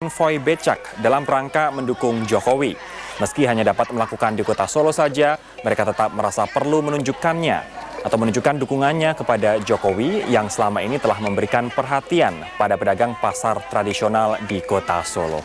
konvoi becak dalam rangka mendukung Jokowi. Meski hanya dapat melakukan di kota Solo saja, mereka tetap merasa perlu menunjukkan dukungannya kepada Jokowi yang selama ini telah memberikan perhatian pada pedagang pasar tradisional di kota Solo.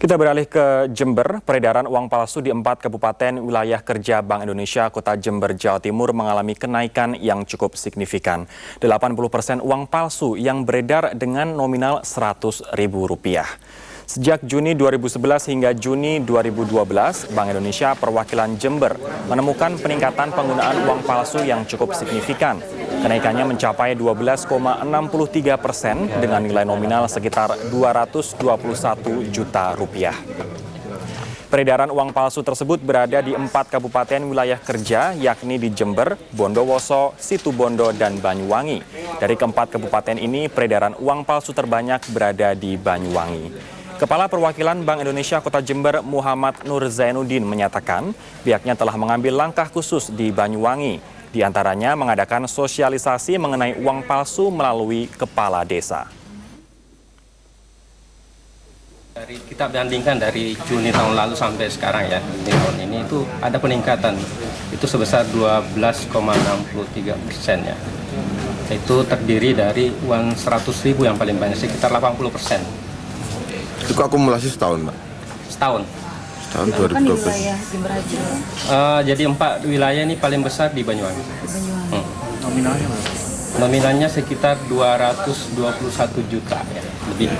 Kita beralih ke Jember. Peredaran uang palsu di 4 kabupaten wilayah kerja Bank Indonesia Kota Jember, Jawa Timur mengalami kenaikan yang cukup signifikan. 80% uang palsu yang beredar dengan nominal Rp100.000. Sejak Juni 2011 hingga Juni 2012, Bank Indonesia Perwakilan Jember menemukan peningkatan penggunaan uang palsu yang cukup signifikan. Kenaikannya mencapai 12,63% dengan nilai nominal sekitar Rp221 juta. Peredaran uang palsu tersebut berada di 4 kabupaten wilayah kerja, yakni di Jember, Bondowoso, Situbondo, dan Banyuwangi. Dari keempat kabupaten ini, peredaran uang palsu terbanyak berada di Banyuwangi. Kepala Perwakilan Bank Indonesia Kota Jember, Muhammad Nur Zainuddin, menyatakan pihaknya telah mengambil langkah khusus di Banyuwangi. Di antaranya mengadakan sosialisasi mengenai uang palsu melalui kepala desa. Kita bandingkan dari Juni tahun lalu sampai sekarang ya, di tahun ini itu ada peningkatan, itu sebesar 12,63% ya. Itu terdiri dari uang 100.000 yang paling banyak, sekitar 80%. Itu akumulasi setahun, Mbak? Setahun. Tahun 2012. Jadi 4 wilayah ini paling besar di Banyuwangi. Nominalnya Nominalnya sekitar 221 juta ya, lebih.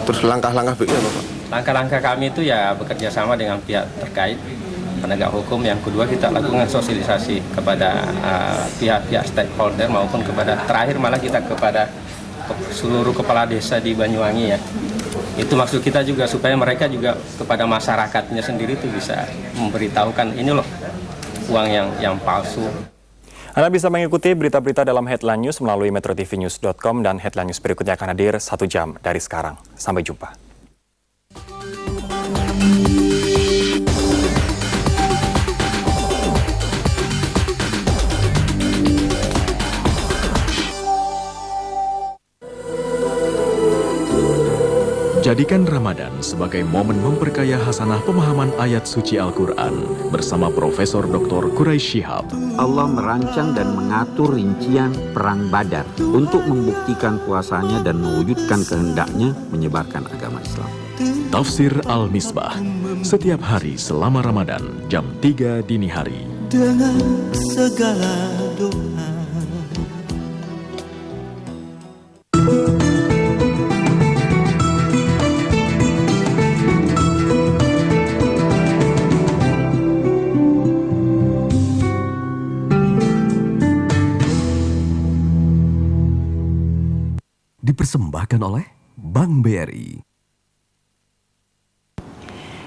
Terus langkah-langkah BI apa, Pak? Langkah-langkah kami itu ya bekerja sama dengan pihak terkait, penegak hukum. Yang kedua, kita lakukan sosialisasi kepada pihak-pihak stakeholder maupun terakhir malah kita kepada seluruh kepala desa di Banyuwangi ya. Itu maksud kita juga supaya mereka juga kepada masyarakatnya sendiri itu bisa memberitahukan ini loh uang yang palsu. Anda bisa mengikuti berita-berita dalam Headline News melalui metrotvnews.com dan Headline News berikutnya akan hadir 1 jam dari sekarang. Sampai jumpa. Jadikan Ramadan sebagai momen memperkaya hasanah pemahaman ayat suci Al-Quran bersama Profesor Dr. Quraisy Shihab. Allah merancang dan mengatur rincian perang Badar untuk membuktikan kuasanya dan mewujudkan kehendaknya menyebarkan agama Islam. Tafsir Al-Misbah setiap hari selama Ramadan jam 3 dini hari. Dengan segala doa. Dipersembahkan oleh Bank BRI.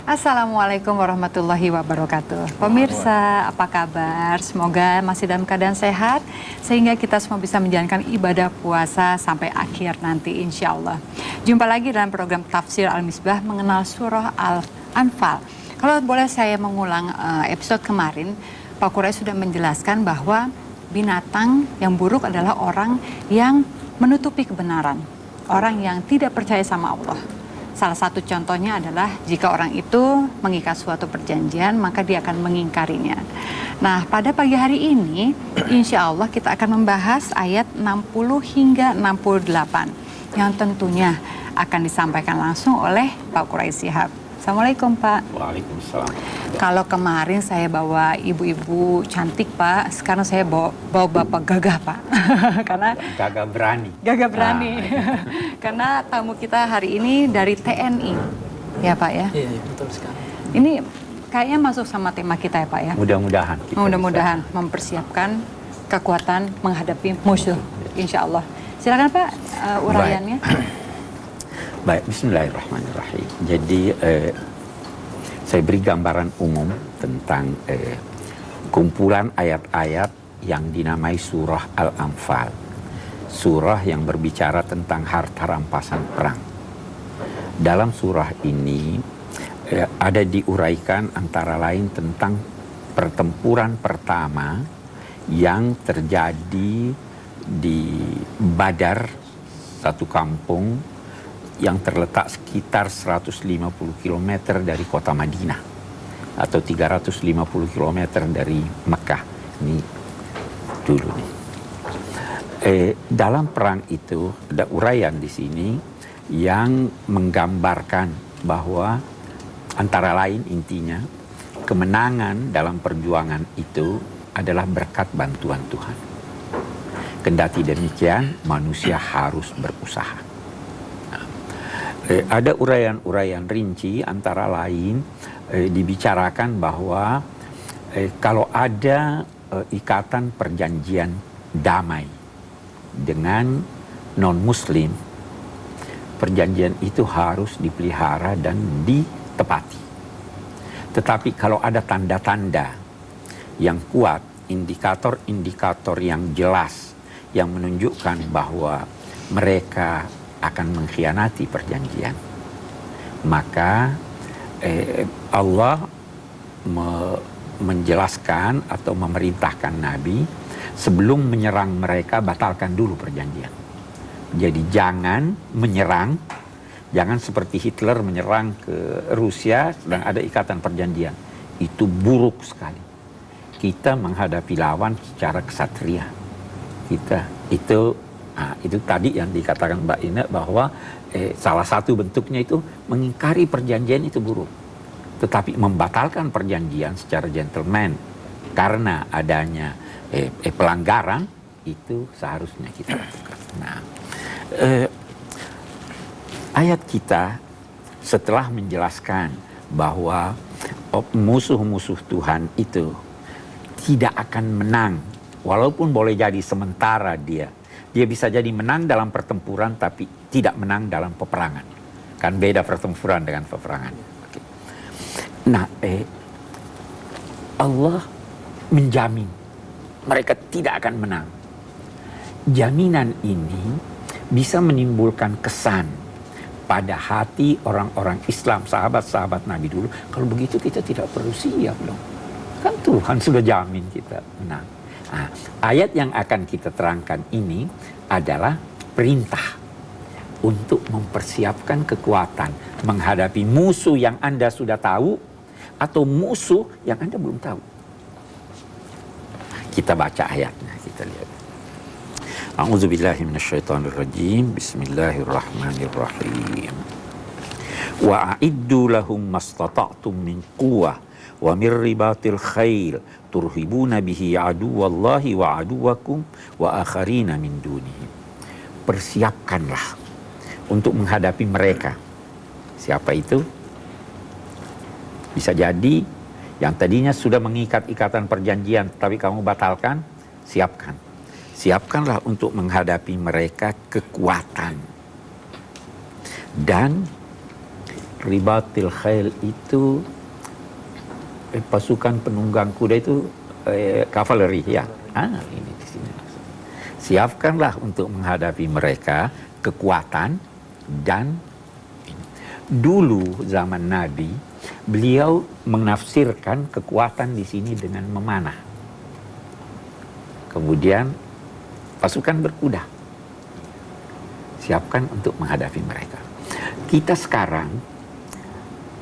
Assalamualaikum warahmatullahi wabarakatuh. Pemirsa, apa kabar? Semoga masih dalam keadaan sehat sehingga kita semua bisa menjalankan ibadah puasa sampai akhir nanti insya Allah. Jumpa lagi dalam program Tafsir Al-Misbah mengenal surah Al-Anfal. Kalau boleh saya mengulang episode kemarin, Pak Quraisy sudah menjelaskan bahwa binatang yang buruk adalah orang yang menutupi kebenaran, orang yang tidak percaya sama Allah. Salah satu contohnya adalah jika orang itu mengikat suatu perjanjian, maka dia akan mengingkarinya. Nah, pada pagi hari ini, insya Allah kita akan membahas ayat 60 hingga 68, yang tentunya akan disampaikan langsung oleh Pak Quraisy Shihab. Assalamualaikum Pak. Waalaikumsalam. Kalau kemarin saya bawa ibu-ibu cantik Pak, sekarang saya bawa bapak gagah Pak. Karena Gagah berani. Gagah berani. Karena tamu kita hari ini dari TNI. Ya Pak ya? Iya, betul sekali. Ini kayaknya masuk sama tema kita ya Pak ya? Mudah-mudahan. Mudah-mudahan mempersiapkan kekuatan menghadapi musuh. Insya Allah. Silakan Pak uraiannya. Baik, bismillahirrahmanirrahim. Jadi saya beri gambaran umum tentang kumpulan ayat-ayat yang dinamai surah Al-Anfal. Surah yang berbicara tentang harta rampasan perang. Dalam surah ini ada diuraikan antara lain tentang pertempuran pertama yang terjadi di Badar, satu kampung yang terletak sekitar 150 km dari kota Madinah atau 350 km dari Mekah. Ini dulu nih. Dalam perang itu ada uraian di sini yang menggambarkan bahwa antara lain intinya kemenangan dalam perjuangan itu adalah berkat bantuan Tuhan. Kendati demikian, manusia harus berusaha. Ada uraian-uraian rinci antara lain dibicarakan bahwa kalau ada ikatan perjanjian damai dengan non-muslim, perjanjian itu harus dipelihara dan ditepati. Tetapi kalau ada tanda-tanda yang kuat, indikator-indikator yang jelas yang menunjukkan bahwa mereka akan mengkhianati perjanjian, maka Allah menjelaskan atau memerintahkan Nabi sebelum menyerang mereka, batalkan dulu perjanjian. Jadi jangan menyerang, jangan seperti Hitler menyerang ke Rusia sedang ada ikatan perjanjian. Itu buruk sekali. Kita menghadapi lawan secara kesatria. Itu tadi yang dikatakan Mbak Ina bahwa salah satu bentuknya itu mengingkari perjanjian itu buruk. Tetapi membatalkan perjanjian secara gentleman karena adanya pelanggaran itu seharusnya kita lakukan. Nah, ayat kita setelah menjelaskan bahwa musuh-musuh Tuhan itu tidak akan menang, walaupun boleh jadi sementara dia bisa jadi menang dalam pertempuran tapi tidak menang dalam peperangan. Kan beda pertempuran dengan peperangan. Oke. Nah, Allah menjamin mereka tidak akan menang. Jaminan ini bisa menimbulkan kesan pada hati orang-orang Islam, sahabat-sahabat Nabi dulu. Kalau begitu kita tidak perlu siap loh. Kan Tuhan sudah jamin kita menang. Nah, ayat yang akan kita terangkan ini adalah perintah untuk mempersiapkan kekuatan menghadapi musuh yang Anda sudah tahu atau musuh yang Anda belum tahu. Kita baca ayatnya, kita lihat. A'udzubillahi minasyaitonirrajim. Bismillahirrahmanirrahim. Wa a'iddu lahum mastata'tum min quwwah wa min ribatil khail turhibuna bihi aduwallahi wa aduwakum wa akharina min dunihim. Persiapkanlah untuk menghadapi mereka. Siapa itu? Bisa jadi yang tadinya sudah mengikat ikatan perjanjian tapi kamu batalkan, siapkan. Siapkanlah untuk menghadapi mereka kekuatan. Dan ribatil khail itu pasukan penunggang kuda itu kavaleri ya. Ini di sini. Siapkanlah untuk menghadapi mereka kekuatan dan dulu zaman Nabi beliau menafsirkan kekuatan di sini dengan memanah. Kemudian pasukan berkuda. Siapkan untuk menghadapi mereka. Kita sekarang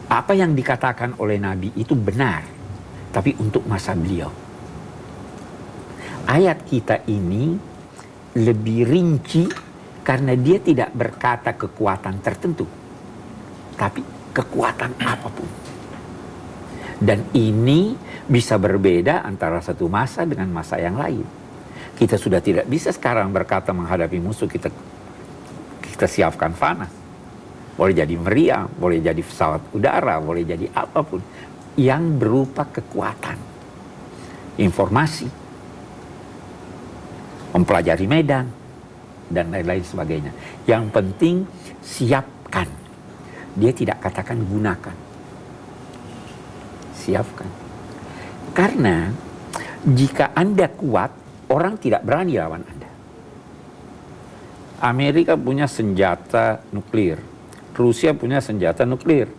apa yang dikatakan oleh Nabi itu benar, tapi untuk masa beliau. Ayat kita ini lebih rinci karena dia tidak berkata kekuatan tertentu, tapi kekuatan apapun. Dan ini bisa berbeda antara satu masa dengan masa yang lain. Kita sudah tidak bisa sekarang berkata menghadapi musuh kita siapkan fana. Boleh jadi meriam, boleh jadi pesawat udara, boleh jadi apapun yang berupa kekuatan, informasi, mempelajari medan, dan lain-lain sebagainya. Yang penting siapkan. Dia tidak katakan gunakan. Siapkan. Karena Jika Anda kuat, orang tidak berani lawan Anda. Amerika punya senjata nuklir, Rusia punya senjata nuklir.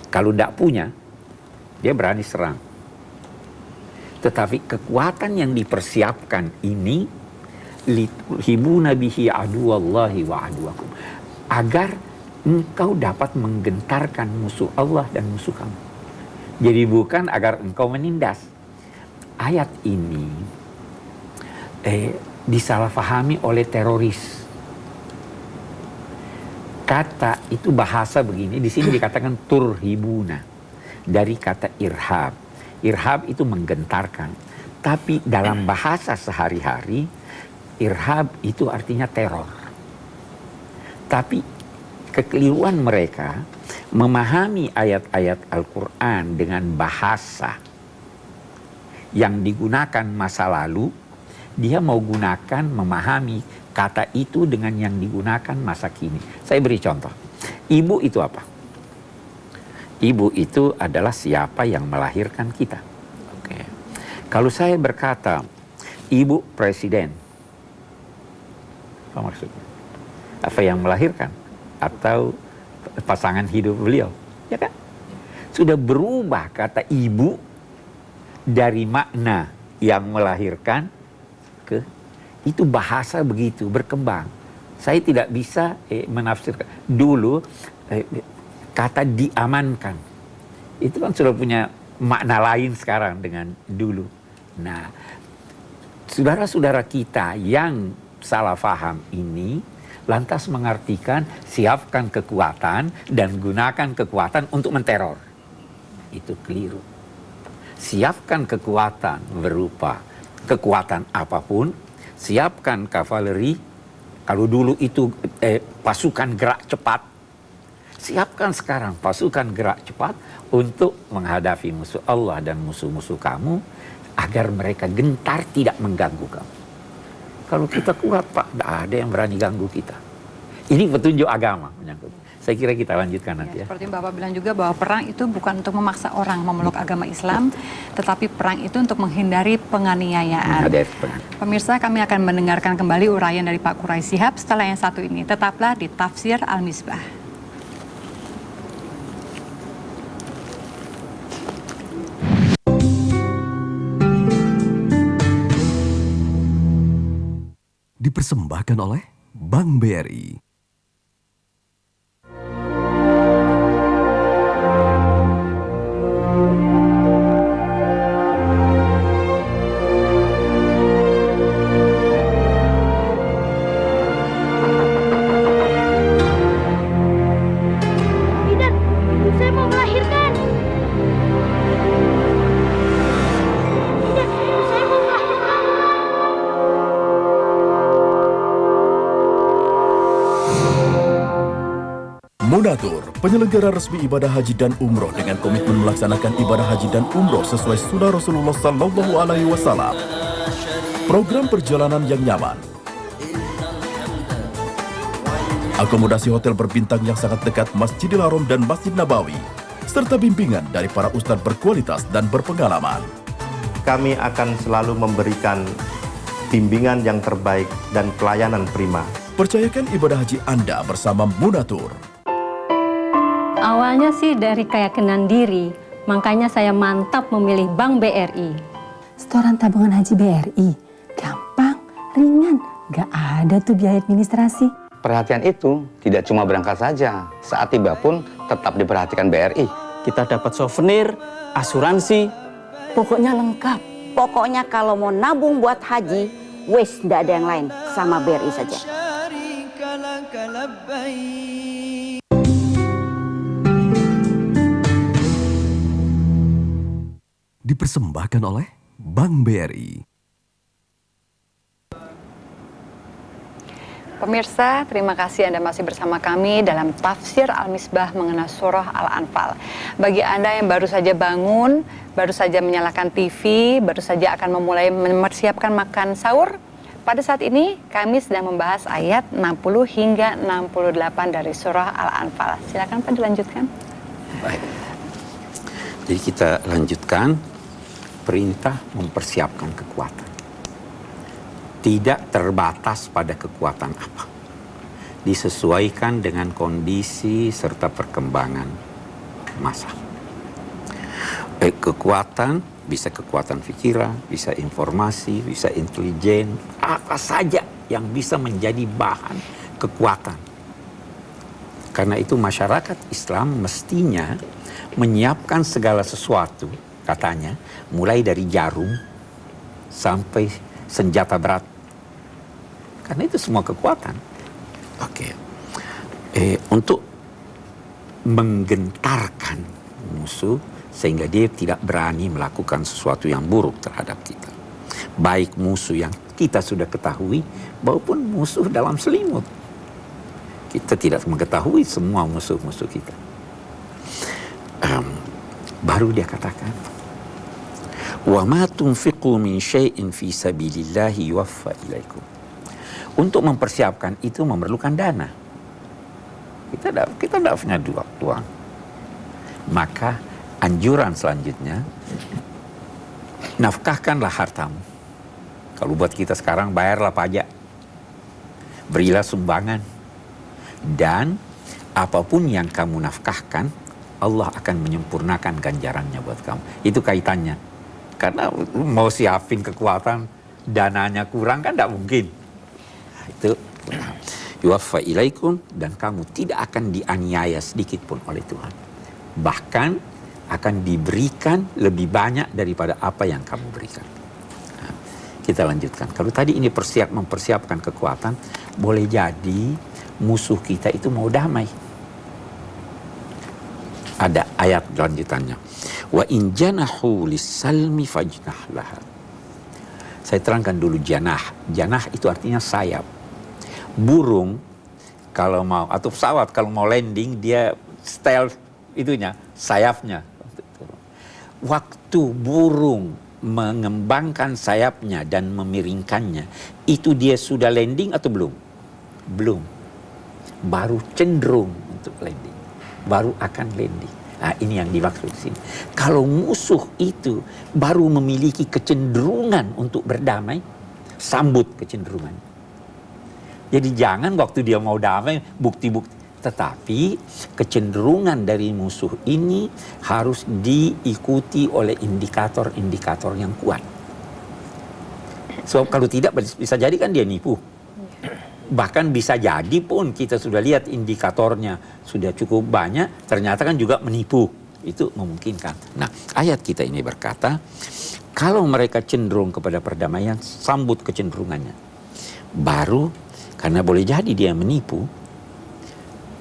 Kalau tidak punya, dia berani serang. Tetapi kekuatan yang dipersiapkan ini, lituhibuna bihi aduwallahi wa aduwakum, agar engkau dapat menggentarkan musuh Allah dan musuh kamu. Jadi bukan agar engkau menindas. Ayat ini disalahfahami oleh teroris. Kata itu bahasa begini, di sini dikatakan turhibuna, dari kata irhab. Irhab itu menggentarkan. Tapi dalam bahasa sehari-hari, irhab itu artinya teror. Tapi kekeliruan mereka memahami ayat-ayat Al-Quran dengan bahasa yang digunakan masa lalu, dia mau gunakan memahami kata itu dengan yang digunakan masa kini. Saya beri contoh. Ibu itu apa? Ibu itu adalah siapa yang melahirkan kita. Oke. Kalau saya berkata, ibu presiden, apa maksudnya? Apa yang melahirkan? Atau pasangan hidup beliau? Ya kan? Sudah berubah kata ibu dari makna yang melahirkan ke itu bahasa begitu berkembang. Saya tidak bisa menafsirkan. Dulu kata diamankan itu kan sudah punya makna lain sekarang dengan dulu. Nah, saudara-saudara kita yang salah faham ini lantas mengartikan siapkan kekuatan dan gunakan kekuatan untuk menteror. Itu keliru. Siapkan kekuatan berupa kekuatan apapun, siapkan kavaleri, kalau dulu itu pasukan gerak cepat, siapkan sekarang pasukan gerak cepat untuk menghadapi musuh Allah dan musuh-musuh kamu, agar mereka gentar tidak mengganggu kamu. Kalau kita kuat Pak, tidak ada yang berani ganggu kita. Ini petunjuk agama menyangkut. Saya kira kita lanjutkan nanti ya. Seperti Bapak bilang juga bahwa perang itu bukan untuk memaksa orang memeluk agama Islam, tetapi perang itu untuk menghindari penganiayaan. Pemirsa, kami akan mendengarkan kembali uraian dari Pak Quraisy Shihab setelah yang satu ini. Tetaplah di Tafsir Al-Misbah. Dipersembahkan oleh Bank BRI. Munatur, penyelenggara resmi ibadah haji dan umroh dengan komitmen melaksanakan ibadah haji dan umroh sesuai sunnah Rasulullah Sallallahu Alaihi Wasallam. Program perjalanan yang nyaman, akomodasi hotel berbintang yang sangat dekat Masjidil Haram dan Masjid Nabawi, serta bimbingan dari para ustadz berkualitas dan berpengalaman. Kami akan selalu memberikan bimbingan yang terbaik dan pelayanan prima. Percayakan ibadah haji Anda bersama Munatur. Awalnya sih dari keyakinan diri, makanya saya mantap memilih Bank BRI. Setoran tabungan haji BRI, gampang, ringan, gak ada tuh biaya administrasi. Perhatian itu tidak cuma berangkat saja, saat tiba pun tetap diperhatikan BRI. Kita dapat souvenir, asuransi, pokoknya lengkap. Pokoknya kalau mau nabung buat haji, wes ndak ada yang lain, sama BRI saja. Dipersembahkan oleh Bank BRI. Pemirsa, terima kasih Anda masih bersama kami dalam Tafsir Al-Misbah mengenai Surah Al-Anfal. Bagi Anda yang baru saja bangun, baru saja menyalakan TV, baru saja akan memulai mempersiapkan makan sahur, pada saat ini kami sedang membahas ayat 60 hingga 68 dari Surah Al-Anfal. Silakan Pak dilanjutkan. Baik. Jadi kita lanjutkan perintah mempersiapkan kekuatan. Tidak terbatas pada kekuatan apa. Disesuaikan dengan kondisi serta perkembangan masa. Kekuatan bisa kekuatan pikiran, bisa informasi, bisa intelijen, apa saja yang bisa menjadi bahan kekuatan. Karena itu masyarakat Islam mestinya menyiapkan segala sesuatu, katanya, mulai dari jarum sampai senjata berat. Karena itu semua kekuatan. Untuk menggentarkan musuh sehingga dia tidak berani melakukan sesuatu yang buruk terhadap kita. Baik musuh yang kita sudah ketahui maupun musuh dalam selimut. Kita tidak mengetahui semua musuh-musuh kita. Baru dia katakan, wa ma tunfiqu min syai'in fi sabilillahi yuwaffa ilaikum. Untuk mempersiapkan itu memerlukan dana. Kita tidak punya uang. Maka anjuran selanjutnya, nafkahkanlah hartamu. Kalau buat kita sekarang, bayarlah pajak, berilah sumbangan, dan apapun yang kamu nafkahkan, Allah akan menyempurnakan ganjarannya buat kamu. Itu kaitannya. Karena mau siapin kekuatan, dananya kurang kan tidak mungkin. Itu yuwaffa ilaikum, dan kamu tidak akan dianiaya sedikit pun oleh Tuhan. Bahkan akan diberikan lebih banyak daripada apa yang kamu berikan. Nah, kita lanjutkan. Kalau tadi ini mempersiapkan kekuatan, boleh jadi musuh kita itu mau damai. Ada ayat lanjutannya. Wa in janahu lis-salmi fajnah laha. Saya terangkan dulu janah. Janah itu artinya sayap. Burung kalau mau, atau pesawat kalau mau landing, dia stealth itunya, sayapnya. Waktu burung mengembangkan sayapnya dan memiringkannya, itu dia sudah landing atau belum? Belum. Baru cenderung untuk landing. Baru akan landing. Nah, ini yang dimaksud di sini. Kalau musuh itu baru memiliki kecenderungan untuk berdamai, sambut kecenderungan. Jadi jangan waktu dia mau damai, bukti-bukti. Tetapi kecenderungan dari musuh ini harus diikuti oleh indikator-indikator yang kuat. Sebab kalau tidak bisa jadi kan dia nipu. Bahkan bisa jadi pun kita sudah lihat indikatornya sudah cukup banyak, ternyata kan juga menipu. Itu memungkinkan. Nah, ayat kita ini berkata, kalau mereka cenderung kepada perdamaian, sambut kecenderungannya. Baru, karena boleh jadi dia menipu,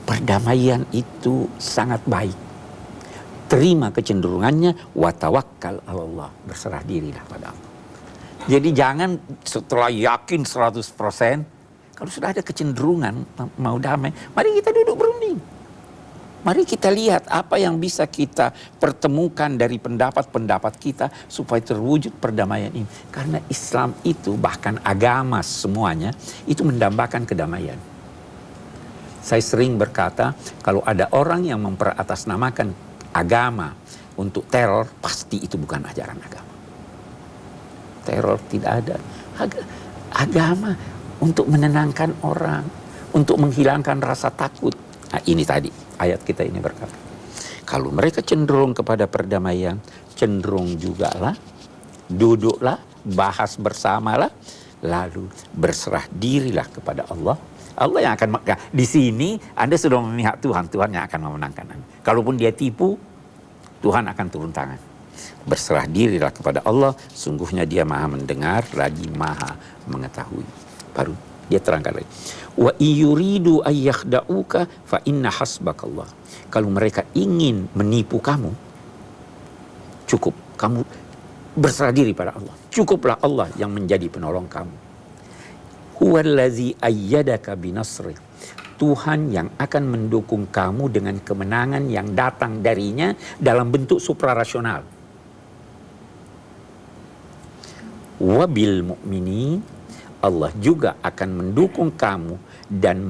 perdamaian itu sangat baik. Terima kecenderungannya, wa tawakkal 'ala Allah. Berserah dirilah pada Allah. Jadi jangan setelah yakin 100%, kalau sudah ada kecenderungan mau damai, mari kita duduk berunding. Mari kita lihat apa yang bisa kita pertemukan dari pendapat-pendapat kita supaya terwujud perdamaian ini. Karena Islam itu, bahkan agama semuanya, itu mendambakan kedamaian. Saya sering berkata, kalau ada orang yang memperatasnamakan agama untuk teror, pasti itu bukan ajaran agama. Teror tidak ada. Agama untuk menenangkan orang, untuk menghilangkan rasa takut. Nah, ini tadi ayat kita ini berkata, kalau mereka cenderung kepada perdamaian, cenderung jugalah, duduklah, bahas bersamalah, lalu berserah dirilah kepada Allah. Allah yang akan, di sini Anda sudah memihak Tuhan, Tuhan yang akan memenangkan Anda. Kalaupun dia tipu, Tuhan akan turun tangan. Berserah dirilah kepada Allah, sungguhnya dia maha mendengar, lagi maha mengetahui. Baru dia terangkan lagi. Wa iyuridu ayyakhda'uka fa inna hasbakallah. Kalau mereka ingin menipu kamu, cukup kamu berserah diri pada Allah. Cukuplah Allah yang menjadi penolong kamu. Huwallazi ayyadaka binasri. Tuhan yang akan mendukung kamu dengan kemenangan yang datang darinya dalam bentuk suprarasional. Wabil mu'minin, Allah juga akan mendukung kamu, dan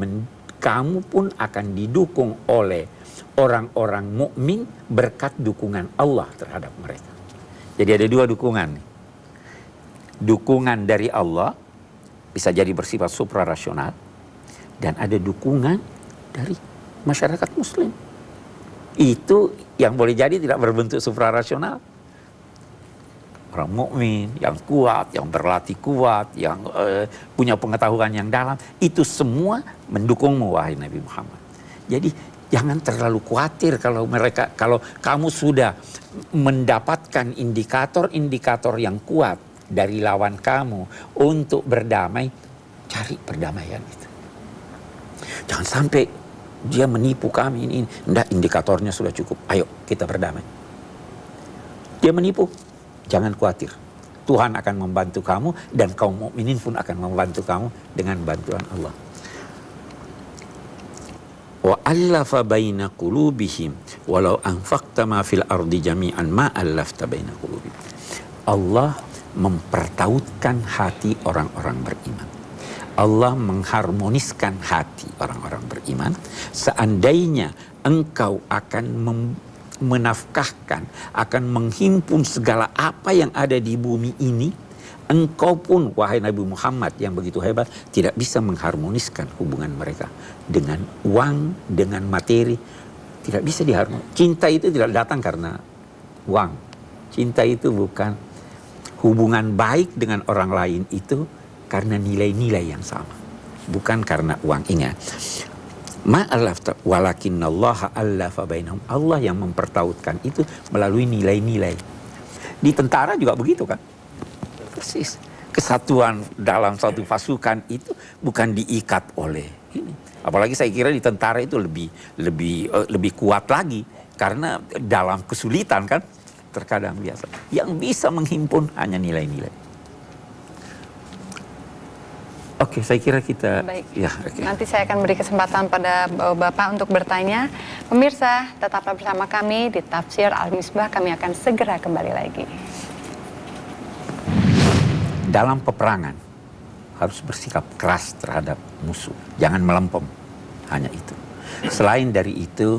kamu pun akan didukung oleh orang-orang mukmin berkat dukungan Allah terhadap mereka. Jadi ada dua dukungan. Dukungan dari Allah bisa jadi bersifat suprarasional, dan ada dukungan dari masyarakat muslim. Itu yang boleh jadi tidak berbentuk suprarasional. Orang mukmin yang kuat, yang berlatih kuat, yang punya pengetahuan yang dalam, itu semua mendukungmu wahai Nabi Muhammad. Jadi jangan terlalu khawatir kalau kamu sudah mendapatkan indikator-indikator yang kuat dari lawan kamu untuk berdamai, cari perdamaian itu. Jangan sampai dia menipu kami ini. Enggak, indikatornya sudah cukup. Ayo kita berdamai. Dia menipu. Jangan khawatir. Tuhan akan membantu kamu dan kaum mukminin pun akan membantu kamu dengan bantuan Allah. Wa allafa baina qulubihim walau anfaqta ma fil ardi jami'an ma allafta baina qulubihim. Allah mempertautkan hati orang-orang beriman. Allah mengharmoniskan hati orang-orang beriman. Seandainya engkau akan menafkahkan, akan menghimpun segala apa yang ada di bumi ini, engkau pun wahai Nabi Muhammad yang begitu hebat tidak bisa mengharmoniskan hubungan mereka dengan uang, dengan materi. Tidak bisa diharmoniskan. Cinta itu tidak datang karena uang. Cinta itu bukan hubungan baik dengan orang lain, itu karena nilai-nilai yang sama, bukan karena uang. Ingat, ma'alafta walakinnallaha allafa bainahum. Allah yang mempertautkan itu melalui nilai-nilai. Di tentara juga begitu kan? Persis. Kesatuan dalam satu pasukan itu bukan diikat oleh ini. Apalagi saya kira di tentara itu lebih kuat lagi karena dalam kesulitan kan terkadang biasa. Yang bisa menghimpun hanya nilai-nilai. Oke, saya kira kita... Baik. Ya, okay. Nanti saya akan beri kesempatan pada Bapak untuk bertanya. Pemirsa, tetaplah bersama kami di Tafsir Al-Misbah. Kami akan segera kembali lagi. Dalam peperangan, harus bersikap keras terhadap musuh. Jangan melempem. Hanya itu. Selain dari itu,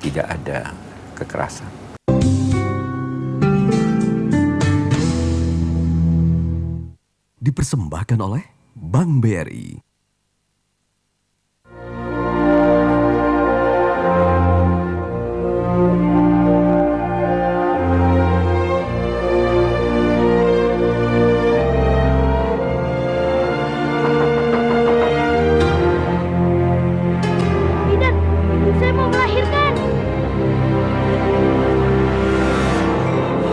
tidak ada kekerasan. Dipersembahkan oleh Bank BRI. Tidak, saya mau melahirkan.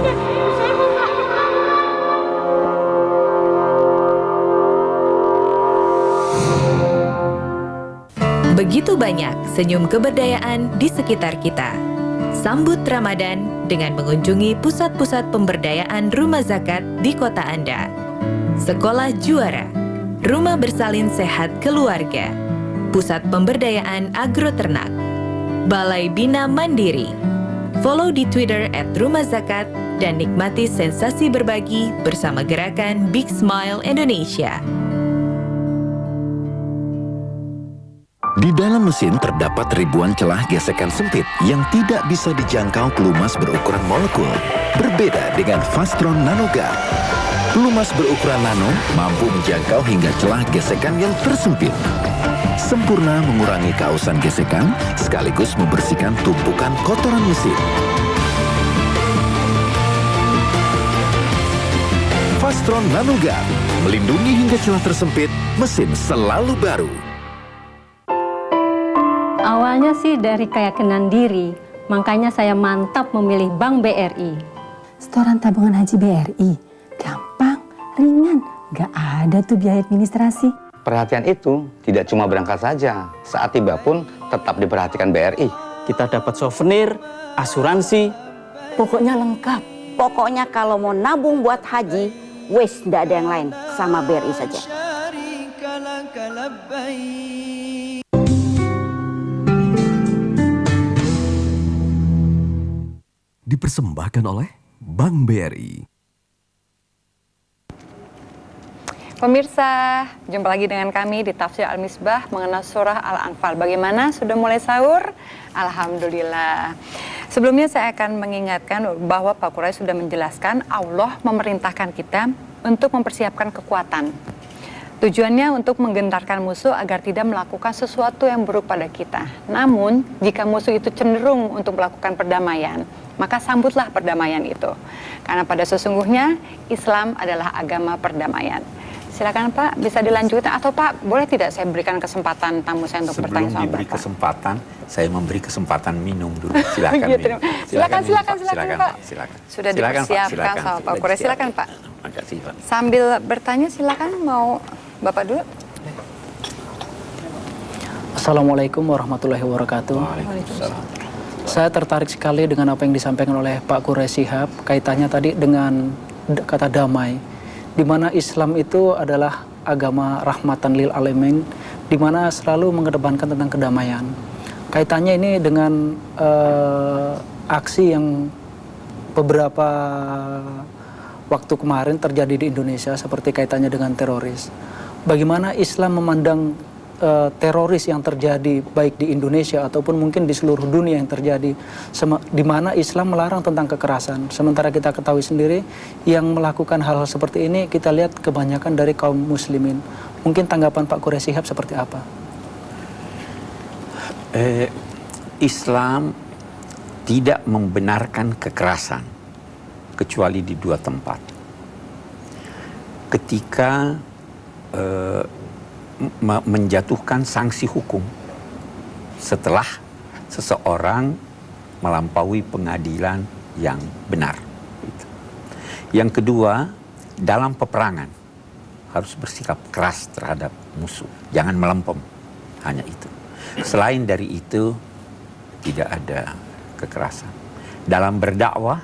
Tidak, saya mau melahirkan. Begitu banyak senyum keberdayaan di sekitar kita. Sambut Ramadan dengan mengunjungi pusat-pusat pemberdayaan rumah zakat di kota Anda. Sekolah Juara, Rumah Bersalin Sehat Keluarga, Pusat Pemberdayaan Agroternak, Balai Bina Mandiri. Follow di Twitter @rumahzakat dan nikmati sensasi berbagi bersama gerakan Big Smile Indonesia. Di dalam mesin terdapat ribuan celah gesekan sempit yang tidak bisa dijangkau pelumas berukuran molekul. Berbeda dengan Fastron Nanoguard. Pelumas berukuran nano mampu menjangkau hingga celah gesekan yang tersempit. Sempurna mengurangi keausan gesekan, sekaligus membersihkan tumpukan kotoran mesin. Fastron Nanoguard melindungi hingga celah tersempit, mesin selalu baru. Awalnya sih dari keyakinan diri, makanya saya mantap memilih Bank BRI. Setoran tabungan haji BRI, gampang, ringan, gak ada tuh biaya administrasi. Perhatian itu tidak cuma berangkat saja, saat tiba pun tetap diperhatikan BRI. Kita dapat souvenir, asuransi, pokoknya lengkap. Pokoknya kalau mau nabung buat haji, wes ndak ada yang lain, sama BRI saja. Dipersembahkan oleh Bank BRI. Pemirsa, jumpa lagi dengan kami di Tafsir Al-Misbah mengenai surah Al-Anfal. Bagaimana? Sudah mulai sahur? Alhamdulillah. Sebelumnya saya akan mengingatkan bahwa Pak Quraisy sudah menjelaskan Allah memerintahkan kita untuk mempersiapkan kekuatan. Tujuannya untuk menggentarkan musuh agar tidak melakukan sesuatu yang buruk pada kita. Namun, jika musuh itu cenderung untuk melakukan perdamaian, maka sambutlah perdamaian itu. Karena pada sesungguhnya Islam adalah agama perdamaian. Silakan Pak, bisa dilanjutkan atau Pak, boleh tidak saya berikan kesempatan tamu saya untuk bertanya sama diberi Bapak? kesempatan, saya memberi kesempatan minum dulu. Silakan. Gitu. Silakan Pak. Silakan. Sudah Silakan, Pak. dipersiapkan Silakan. sama Pak Sudah Quraisy. Silakan Pak. Makasih Pak. Sambil bertanya silakan, mau Bapak dulu. Assalamualaikum warahmatullahi wabarakatuh. Saya tertarik sekali dengan apa yang disampaikan oleh Pak Quraisy Shihab, kaitannya tadi dengan kata damai, di mana Islam itu adalah agama rahmatan lil alamin, di mana selalu mengedepankan tentang kedamaian. Kaitannya ini dengan aksi yang beberapa waktu kemarin terjadi di Indonesia, seperti kaitannya dengan teroris. Bagaimana Islam memandang teroris yang terjadi baik di Indonesia ataupun mungkin di seluruh dunia yang terjadi, di mana Islam melarang tentang kekerasan. Sementara kita ketahui sendiri yang melakukan hal-hal seperti ini kita lihat kebanyakan dari kaum muslimin. Mungkin tanggapan Pak Quraisy Shihab seperti apa? Islam tidak membenarkan kekerasan kecuali di dua tempat. Ketika menjatuhkan sanksi hukum setelah seseorang melampaui pengadilan yang benar. Yang kedua, dalam peperangan harus bersikap keras terhadap musuh, jangan melempem, hanya itu. Selain dari itu tidak ada kekerasan. Dalam berdakwah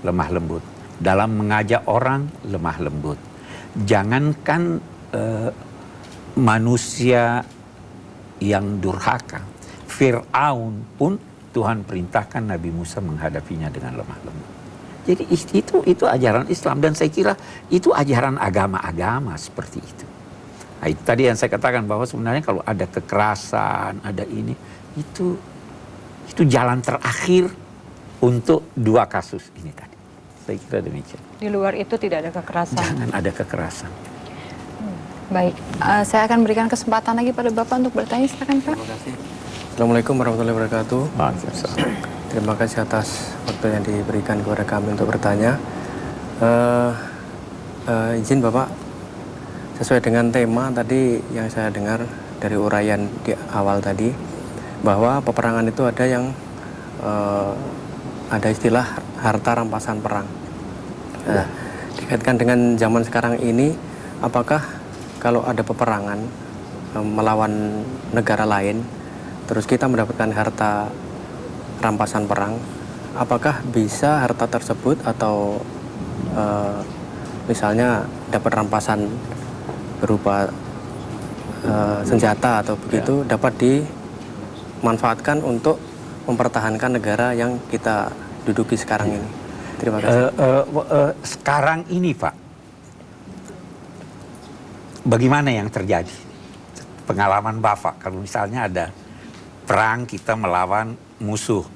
lemah lembut, dalam mengajak orang lemah lembut. Jangankan manusia yang durhaka, Fir'aun pun Tuhan perintahkan Nabi Musa menghadapinya dengan lemah lembut. Jadi itu ajaran Islam, dan saya kira itu ajaran agama-agama seperti itu. Nah, itu tadi yang saya katakan bahwa sebenarnya kalau ada kekerasan, ada ini, itu jalan terakhir untuk dua kasus ini tadi. Saya kira demikian. Di luar itu tidak ada kekerasan. Jangan ada kekerasan. Baik, saya akan berikan kesempatan lagi pada Bapak untuk bertanya. Silakan Pak. Terima kasih. Assalamualaikum warahmatullahi wabarakatuh. Terima kasih atas waktu yang diberikan kepada kami untuk bertanya. Izin Bapak, sesuai dengan tema tadi yang saya dengar dari uraian di awal tadi, bahwa peperangan itu ada yang ada istilah harta rampasan perang. Nah, dikaitkan dengan zaman sekarang ini, apakah kalau ada peperangan melawan negara lain, terus kita mendapatkan harta rampasan perang, apakah bisa harta tersebut atau misalnya dapat rampasan berupa senjata atau begitu dapat dimanfaatkan untuk mempertahankan negara yang kita duduki sekarang ini? Terima kasih. Sekarang ini Pak, bagaimana yang terjadi? Pengalaman Bapak, kalau misalnya ada perang kita melawan musuh,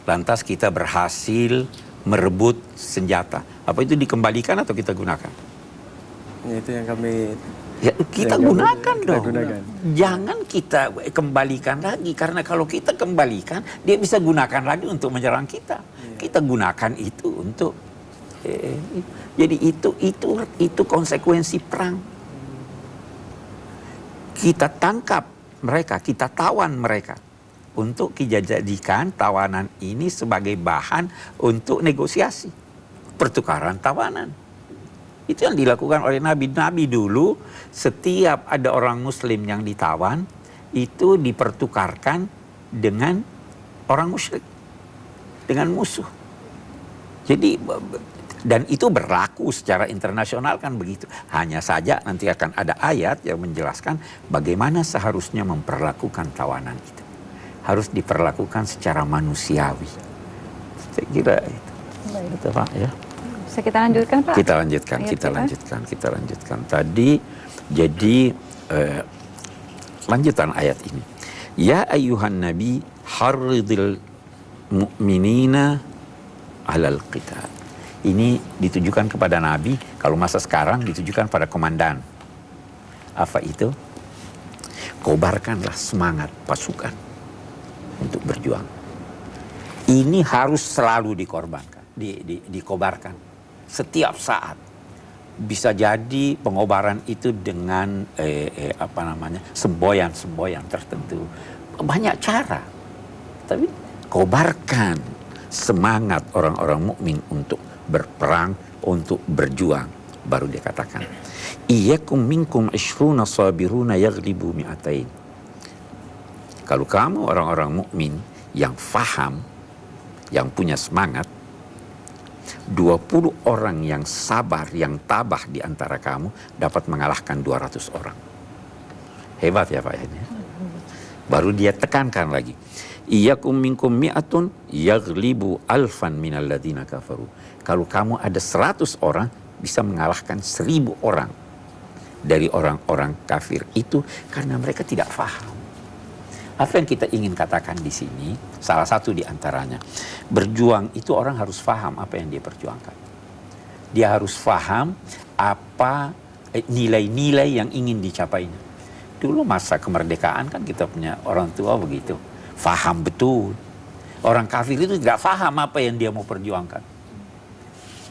lantas kita berhasil merebut senjata, apa itu dikembalikan atau kita gunakan? Itu yang kami... Ya, kita gunakan dong. Jangan kita kembalikan lagi, karena kalau kita kembalikan, dia bisa gunakan lagi untuk menyerang kita. Kita gunakan itu untuk... jadi itu konsekuensi perang. Kita tangkap mereka, kita tawan mereka untuk dijadikan tawanan ini sebagai bahan untuk negosiasi, pertukaran tawanan. Itu yang dilakukan oleh Nabi. Nabi dulu setiap ada orang Muslim yang ditawan itu dipertukarkan dengan orang musyrik, dengan musuh. Jadi dan itu berlaku secara internasional kan begitu. Hanya saja nanti akan ada ayat yang menjelaskan bagaimana seharusnya memperlakukan tawanan itu. Harus diperlakukan secara manusiawi. Saya kira itu. Baik. Itu Pak ya. Bisa kita lanjutkan, Pak? Kita lanjutkan. Tadi, jadi lanjutan ayat ini. Ya ayyuhan nabi harridil mu'minina alal qital. Ini ditujukan kepada Nabi, kalau masa sekarang ditujukan pada komandan. Apa itu? Kobarkanlah semangat pasukan untuk berjuang. Ini harus selalu dikorbankan, dikobarkan setiap saat. Bisa jadi pengobaran itu dengan semboyan tertentu. Banyak cara. Tapi kobarkan semangat orang-orang mukmin untuk berperang, untuk berjuang. Baru dia katakan, iyyakum minkum 20 sabiruna yaghlibu mi'atain. Kalau kamu orang-orang mukmin yang faham, yang punya semangat, 20 orang yang sabar, yang tabah di antara kamu dapat mengalahkan 200 orang. Hebat ya Pak ini. Baru dia tekankan lagi. Iyyakum minkum mi'atun yaghlibu alfan minal ladzina kafaru. Kalau kamu ada 100 orang bisa mengalahkan 1000 orang dari orang-orang kafir itu karena mereka tidak faham. Apa yang kita ingin katakan di sini, salah satu di antaranya, berjuang itu orang harus faham apa yang dia perjuangkan. Dia harus faham apa nilai-nilai yang ingin dicapainya. Dulu masa kemerdekaan kan kita punya orang tua begitu, faham betul. Orang kafir itu tidak faham apa yang dia mau perjuangkan.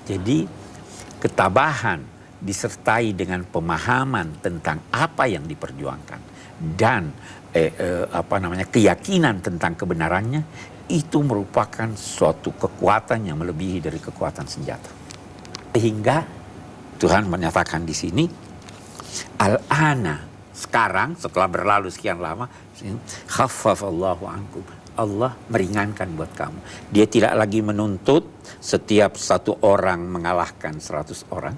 Jadi ketabahan disertai dengan pemahaman tentang apa yang diperjuangkan dan keyakinan tentang kebenarannya itu merupakan suatu kekuatan yang melebihi dari kekuatan senjata. Sehingga Tuhan menyatakan di sini al-ana, sekarang setelah berlalu sekian lama, khaffafallahu ankum, Allah meringankan buat kamu. Dia tidak lagi menuntut setiap satu orang mengalahkan 100 orang.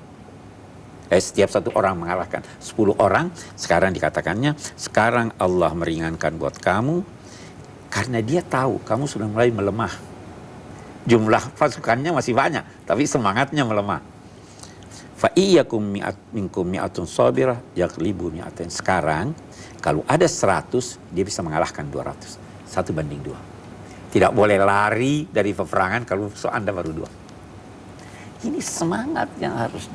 Setiap satu orang mengalahkan 10 orang. Sekarang dikatakannya, sekarang Allah meringankan buat kamu karena dia tahu kamu sudah mulai melemah. Jumlah pasukannya masih banyak, tapi semangatnya melemah. Fa iyyakum minkum mi'atun sabirah yaghlibu mi'atain. Sekarang kalau ada 100 dia bisa mengalahkan 200. 1 banding 2. Tidak boleh lari dari peperangan kalau Anda baru 2. Ini semangat yang harus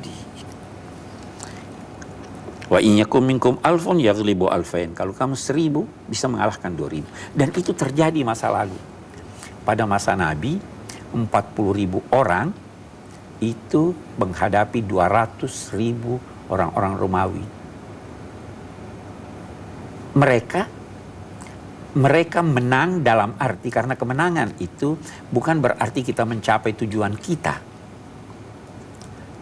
Wa iyyakum minkum alfun yaghlibu alfain. Kalau kamu 1000 bisa mengalahkan 2000. Dan itu terjadi masa lalu. Pada masa Nabi 40.000 orang itu menghadapi 200.000 orang-orang Romawi. Mereka menang dalam arti karena kemenangan itu bukan berarti kita mencapai tujuan kita.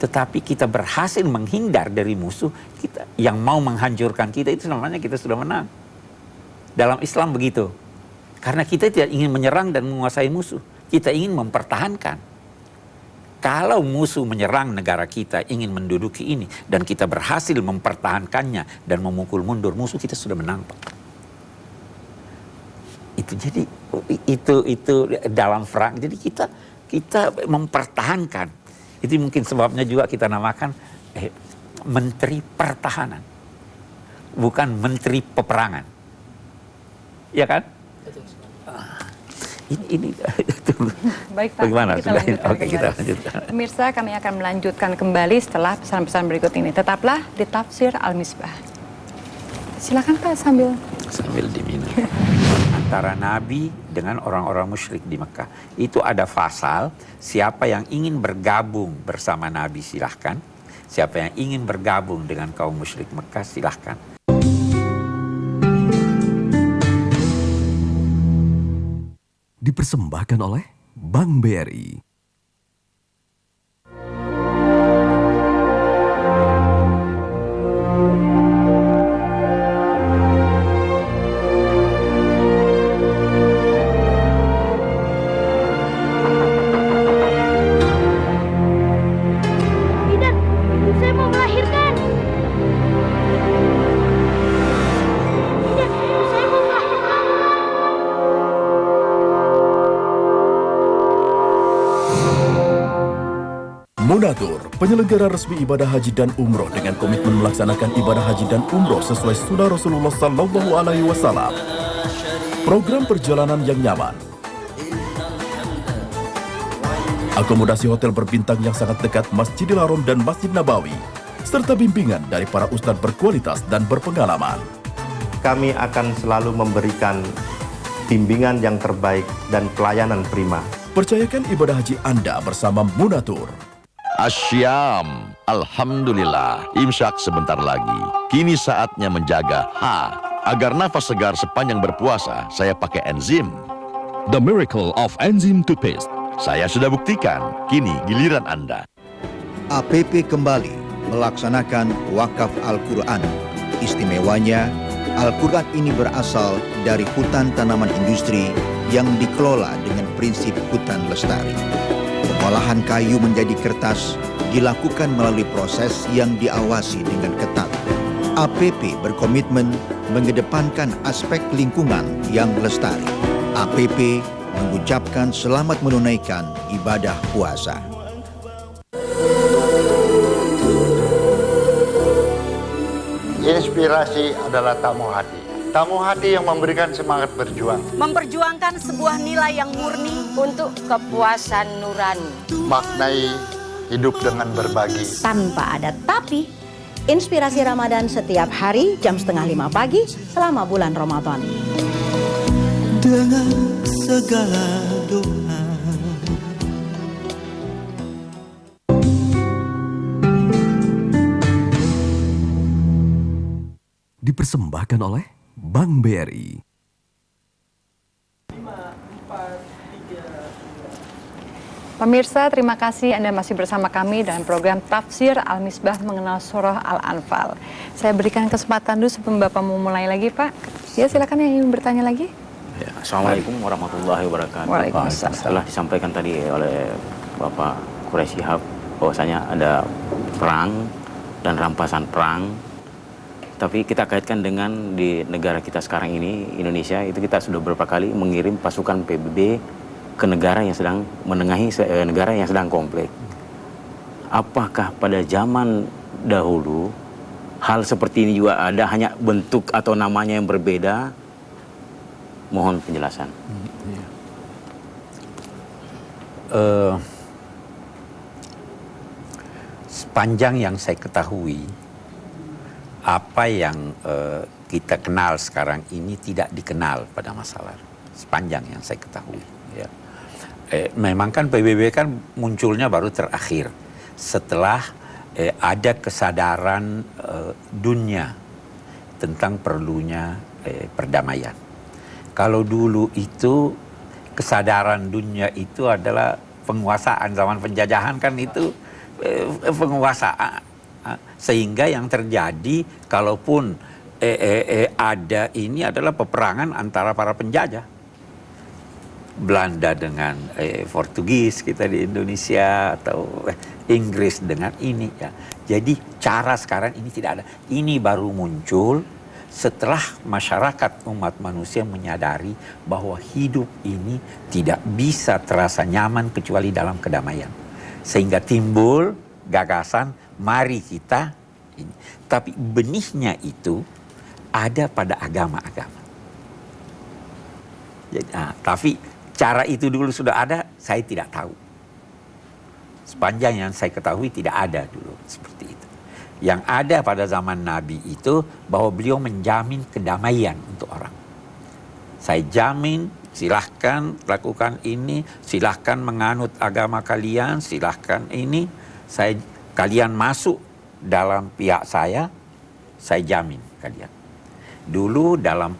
Tetapi kita berhasil menghindar dari musuh kita yang mau menghancurkan kita, itu namanya kita sudah menang. Dalam Islam begitu. Karena kita tidak ingin menyerang dan menguasai musuh. Kita ingin mempertahankan. Kalau musuh menyerang negara kita, ingin menduduki ini, dan kita berhasil mempertahankannya dan memukul mundur musuh, kita sudah menang, Pak. Itu dalam perang. Jadi kita mempertahankan. Itu mungkin sebabnya juga kita namakan Menteri Pertahanan, bukan Menteri Peperangan, ya kan? Ini Baik Pak, bagaimana? kita lanjutkan. Oke, kita lanjutkan. Pemirsa, kami akan melanjutkan kembali setelah pesan-pesan berikut ini. Tetaplah di Tafsir Al-Misbah. Silakan Pak sambil diminum. Antara Nabi dengan orang-orang musyrik di Mekah. Itu ada pasal, siapa yang ingin bergabung bersama Nabi silahkan. Siapa yang ingin bergabung dengan kaum musyrik Mekah silahkan. Dipersembahkan oleh Bank BRI. Bidan, saya mau melahirkan. Bidan, saya mau melahirkan. Munatur, penyelenggara resmi ibadah haji dan umroh dengan komitmen melaksanakan ibadah haji dan umroh sesuai sunnah Rasulullah Sallallahu Alaihi Wasallam. Program perjalanan yang nyaman, akomodasi hotel berbintang yang sangat dekat Masjidil Haram dan Masjid Nabawi, serta bimbingan dari para ustadz berkualitas dan berpengalaman. Kami akan selalu memberikan bimbingan yang terbaik dan pelayanan prima. Percayakan ibadah haji Anda bersama Munatur. Asyam, alhamdulillah, imsak sebentar lagi. Kini saatnya menjaga agar nafas segar sepanjang berpuasa. Saya pakai enzim. The Miracle of Enzyme Toothpaste. Saya sudah buktikan, kini giliran Anda. APP kembali melaksanakan wakaf Al-Quran. Istimewanya, Al-Quran ini berasal dari hutan tanaman industri yang dikelola dengan prinsip hutan lestari. Pengolahan kayu menjadi kertas dilakukan melalui proses yang diawasi dengan ketat. APP berkomitmen mengedepankan aspek lingkungan yang lestari. APP mengucapkan selamat menunaikan ibadah puasa. Inspirasi adalah tamu hati. Tamu hati yang memberikan semangat berjuang. Memperjuangkan sebuah nilai yang murni untuk kepuasan nurani. Maknai hidup dengan berbagi. Tanpa ada tapi, Inspirasi Ramadan setiap hari jam 4:30 pagi selama bulan Ramadan. Dengan segala doa. Dipersembahkan oleh Bank BRI. Pemirsa, terima kasih Anda masih bersama kami dalam program Tafsir Al-Misbah mengenal Surah Al-Anfal. Saya berikan kesempatan dulu sebelum Bapak mau mulai lagi, Pak. Ya, silakan yang ingin bertanya lagi. Ya, Assalamualaikum warahmatullahi wabarakatuh. Waalaikumsalam. Setelah disampaikan tadi oleh Bapak Quraisy Shihab bahwasanya ada perang dan rampasan perang. Tapi kita kaitkan dengan di negara kita sekarang ini, Indonesia, itu kita sudah beberapa kali mengirim pasukan PBB ke negara yang sedang menengahi negara yang sedang konflik. Apakah pada zaman dahulu hal seperti ini juga ada, hanya bentuk atau namanya yang berbeda? Mohon penjelasan. Sepanjang yang saya ketahui, apa yang kita kenal sekarang ini tidak dikenal pada masa lalu. Sepanjang yang saya ketahui. Ya. Memang kan PBB kan munculnya baru terakhir setelah ada kesadaran dunia tentang perlunya perdamaian. Kalau dulu itu kesadaran dunia itu adalah penguasaan, zaman penjajahan kan itu penguasaan. Sehingga yang terjadi kalaupun ada ini adalah peperangan antara para penjajah. Belanda dengan Portugis kita di Indonesia, atau Inggris dengan ini ya. Jadi cara sekarang ini tidak ada. Ini baru muncul setelah masyarakat umat manusia menyadari bahwa hidup ini tidak bisa terasa nyaman kecuali dalam kedamaian. Sehingga timbul gagasan mari kita ini. Tapi benihnya itu ada pada agama-agama. Jadi, tapi cara itu dulu sudah ada, saya tidak tahu. Sepanjang yang saya ketahui tidak ada dulu seperti itu. Yang ada pada zaman Nabi itu bahwa beliau menjamin kedamaian untuk orang. Saya jamin, silahkan lakukan ini, silahkan menganut agama kalian, silahkan ini. Kalian masuk dalam pihak saya jamin kalian. Dulu dalam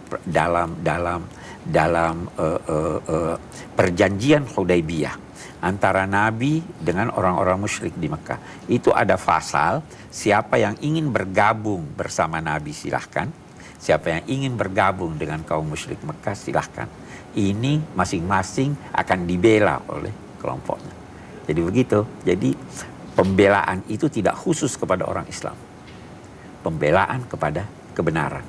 perjanjian Hudaybiyah antara Nabi dengan orang-orang musyrik di Mekah. Itu ada pasal, siapa yang ingin bergabung bersama Nabi silahkan, siapa yang ingin bergabung dengan kaum musyrik Mekah silahkan. Ini masing-masing akan dibela oleh kelompoknya. Jadi begitu. Jadi pembelaan itu tidak khusus kepada orang Islam. Pembelaan kepada kebenaran.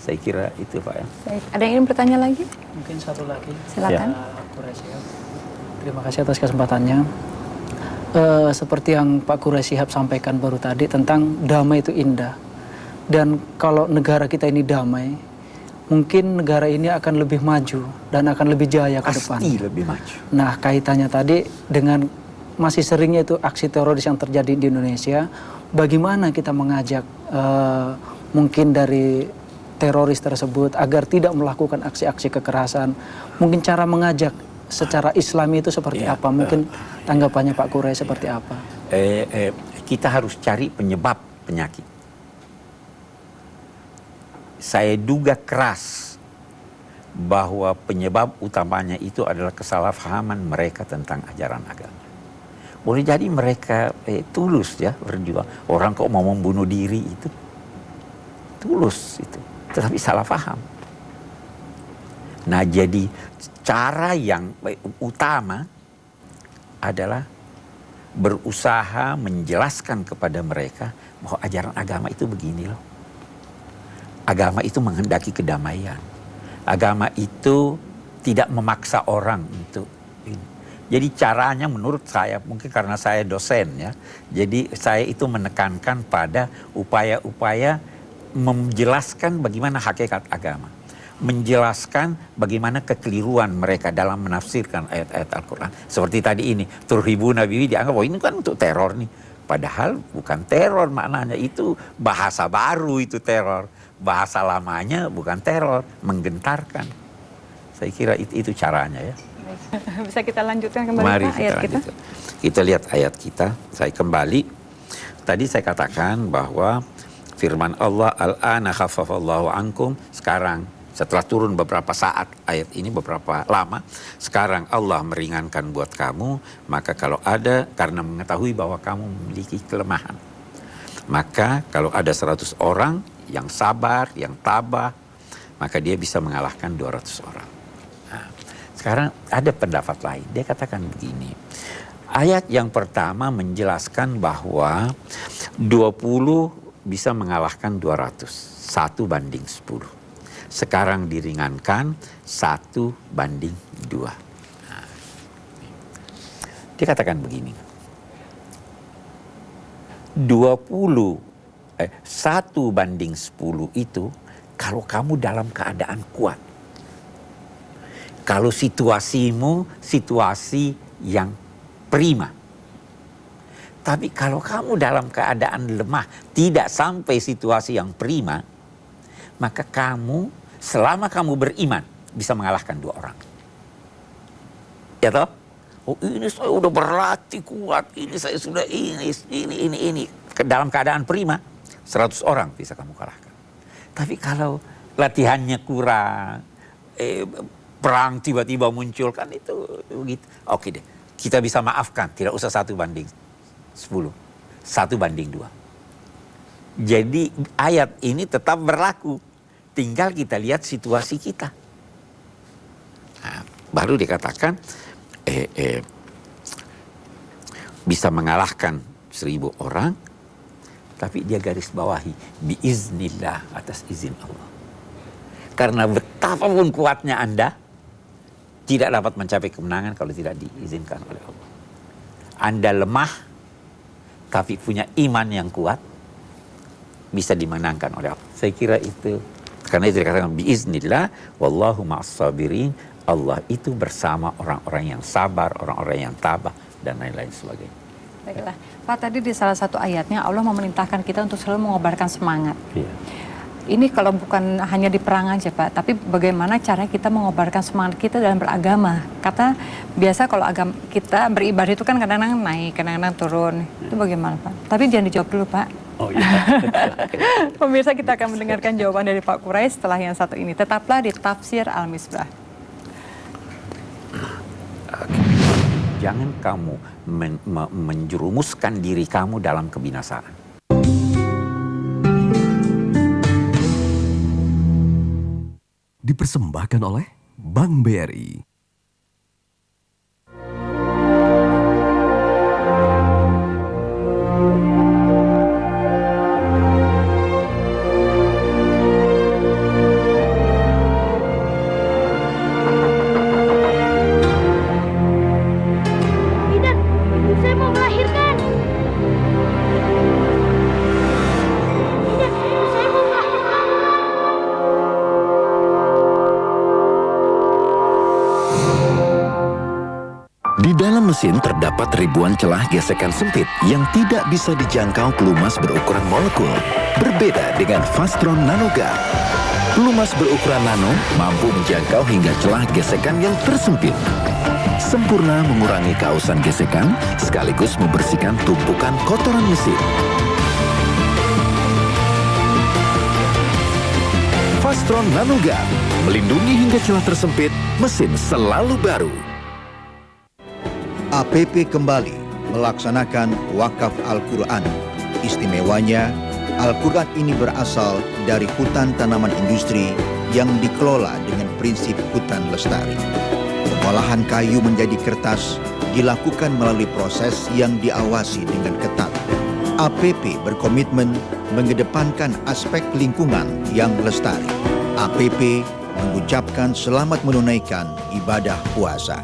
Saya kira itu, Pak ya. Baik, ada yang ingin bertanya lagi? Mungkin satu lagi. Silakan. Terima kasih atas kesempatannya. seperti yang Pak Quraisy Shihab sampaikan baru tadi tentang damai itu indah. Dan kalau negara kita ini damai, mungkin negara ini akan lebih maju dan akan lebih jaya ke depan. Pasti lebih maju. Nah, kaitannya tadi dengan masih seringnya itu aksi teroris yang terjadi di Indonesia, bagaimana kita mengajak mungkin dari teroris tersebut agar tidak melakukan aksi-aksi kekerasan. Mungkin cara mengajak secara Islami itu seperti apa? Mungkin tanggapannya Pak Quraisy seperti apa? Kita harus cari penyebab penyakit. Saya duga keras bahwa penyebab utamanya itu adalah kesalahpahaman mereka tentang ajaran agama. Boleh jadi mereka tulus ya berjuang. Orang kok mau membunuh diri itu tulus itu, tetapi salah paham. Nah, jadi cara yang utama adalah berusaha menjelaskan kepada mereka bahwa ajaran agama itu begini loh. Agama itu menghendaki kedamaian. Agama itu tidak memaksa orang untuk ini. Jadi caranya menurut saya, mungkin karena saya dosen ya, jadi saya itu menekankan pada upaya-upaya menjelaskan bagaimana hakikat agama. Menjelaskan bagaimana kekeliruan mereka dalam menafsirkan ayat-ayat Al-Quran. Seperti tadi ini, turhibuna bihi dianggap, oh ini kan untuk teror nih. Padahal bukan teror maknanya, itu bahasa baru itu teror. Bahasa lamanya bukan teror, menggentarkan. Saya kira itu caranya ya. Bisa kita lanjutkan kembali Mari Pak, kita ayat kita? lanjutkan. Kita lihat ayat kita, saya kembali. Tadi saya katakan bahwa firman Allah, al-ana khaffafallahu ankum, sekarang setelah turun beberapa saat ayat ini, beberapa lama, sekarang Allah meringankan buat kamu, maka kalau ada, karena mengetahui bahwa kamu memiliki kelemahan, maka kalau ada 100 orang yang sabar, yang tabah, maka dia bisa mengalahkan 200 orang. Nah, sekarang ada pendapat lain, dia katakan begini, ayat yang pertama menjelaskan bahwa 20 bisa mengalahkan 200, 1 banding 10. Sekarang diringankan 1 banding 2. Nah, dia katakan begini, 1 banding 10 itu kalau kamu dalam keadaan kuat. Kalau situasimu situasi yang prima. Tapi kalau kamu dalam keadaan lemah, tidak sampai situasi yang prima, maka kamu, selama kamu beriman, bisa mengalahkan 2 orang. Ya toh? Oh ini saya udah berlatih kuat, ini saya sudah ini. Dalam keadaan prima, 100 orang bisa kamu kalahkan. Tapi kalau latihannya kurang, perang tiba-tiba muncul, kan itu begitu. Oke deh, kita bisa maafkan, tidak usah 1 banding 10, 1 banding 2. Jadi ayat ini tetap berlaku, tinggal kita lihat situasi kita. Nah, baru dikatakan bisa mengalahkan 1000 orang, tapi dia garis bawahi biiznillah, atas izin Allah. Karena betapapun kuatnya Anda, tidak dapat mencapai kemenangan kalau tidak diizinkan oleh Allah. Anda lemah, tapi punya iman yang kuat, bisa dimenangkan oleh Allah. Saya kira itu, karena itu dikatakan biiznillah, wallahu ma'as-sabirin, Allah itu bersama orang-orang yang sabar, orang-orang yang tabah, dan lain-lain sebagainya. Baiklah, Pak, tadi di salah satu ayatnya Allah memerintahkan kita untuk selalu mengobarkan semangat. Iya. Ini kalau bukan hanya di perang aja Pak, tapi bagaimana caranya kita mengobarkan semangat kita dalam beragama. Kata biasa kalau agama kita beribadah itu kan kadang-kadang naik, kadang-kadang turun. Itu bagaimana Pak? Tapi jangan dijawab dulu Pak. Oh iya. Pemirsa, kita akan mendengarkan jawaban dari Pak Quraisy setelah yang satu ini. Tetaplah di Tafsir Al-Misbah. Jangan kamu menjerumuskan diri kamu dalam kebinasaan. Dipersembahkan oleh Bank BRI. Bidan, ibu saya mau melahirkan. mesin terdapat ribuan celah gesekan sempit yang tidak bisa dijangkau pelumas berukuran molekul. Berbeda dengan Fastron Nanoguard. Pelumas berukuran nano mampu menjangkau hingga celah gesekan yang tersempit. Sempurna mengurangi keausan gesekan, sekaligus membersihkan tumpukan kotoran mesin. Fastron Nanoguard melindungi hingga celah tersempit, mesin selalu baru. APP kembali melaksanakan wakaf Al-Quran. Istimewanya, Al-Quran ini berasal dari hutan tanaman industri yang dikelola dengan prinsip hutan lestari. Pengolahan kayu menjadi kertas dilakukan melalui proses yang diawasi dengan ketat. APP berkomitmen mengedepankan aspek lingkungan yang lestari. APP mengucapkan selamat menunaikan ibadah puasa.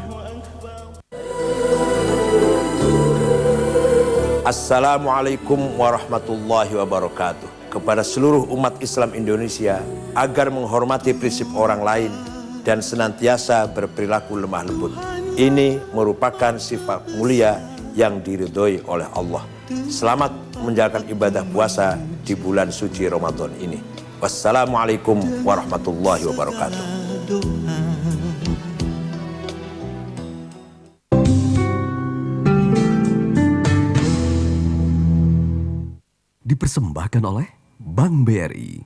Assalamualaikum warahmatullahi wabarakatuh. Kepada seluruh umat Islam Indonesia agar menghormati prinsip orang lain dan senantiasa berperilaku lemah lembut. Ini merupakan sifat mulia yang diridhoi oleh Allah. Selamat menjalankan ibadah puasa di bulan suci Ramadan ini. Wassalamualaikum warahmatullahi wabarakatuh. Dipersembahkan oleh Bank BRI.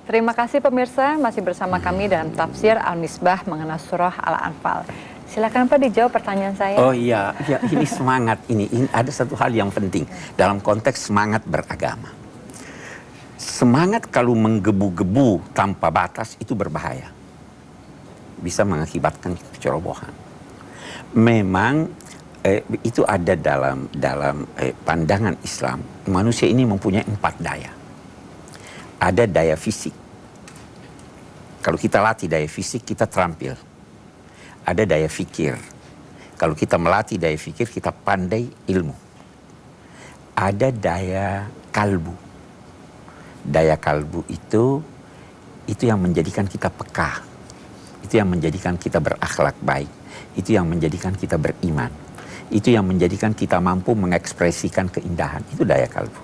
Terima kasih pemirsa, masih bersama kami dalam tafsir Al-Misbah mengenai surah Al-Anfal. Silakan Pak dijawab pertanyaan saya. Oh iya, ya, ini semangat ini ada satu hal yang penting dalam konteks semangat beragama. Semangat kalau menggebu-gebu tanpa batas itu berbahaya. Bisa mengakibatkan kecerobohan. Memang itu ada dalam pandangan Islam. Manusia ini mempunyai 4 daya. Ada daya fisik. Kalau kita latih daya fisik, kita terampil. Ada daya fikir. Kalau kita melatih daya fikir, kita pandai ilmu. Ada daya kalbu. Daya kalbu itu yang menjadikan kita peka. Itu yang menjadikan kita berakhlak baik. Itu yang menjadikan kita beriman. Itu yang menjadikan kita mampu mengekspresikan keindahan. Itu daya kalbu.